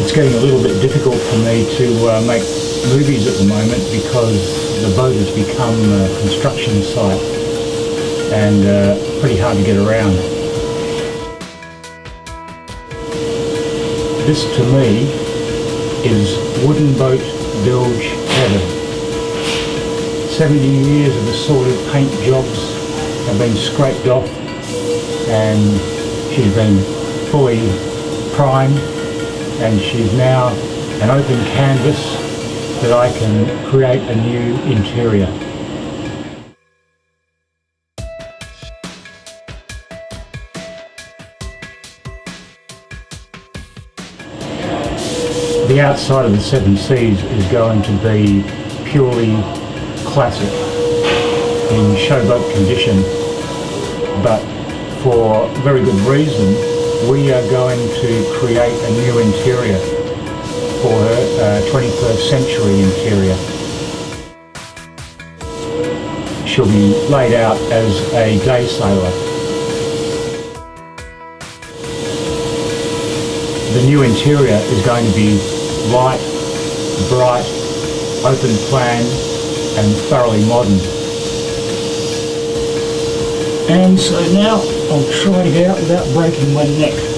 It's getting a little bit difficult for me to make movies at the moment because the boat has become a construction site and pretty hard to get around. This to me is wooden boat Bilge Heaven. 70 years of assorted paint jobs have been scraped off and she's been fully primed, and she's now an open canvas that I can create a new interior. The outside of the Seven Seas is going to be purely classic in showboat condition, but for very good reason we are going to create a new interior for her 21st century interior. She'll be laid out as a day sailor. The new interior is going to be light, bright, open plan and thoroughly modern. And so now I'll try to get out without breaking my neck.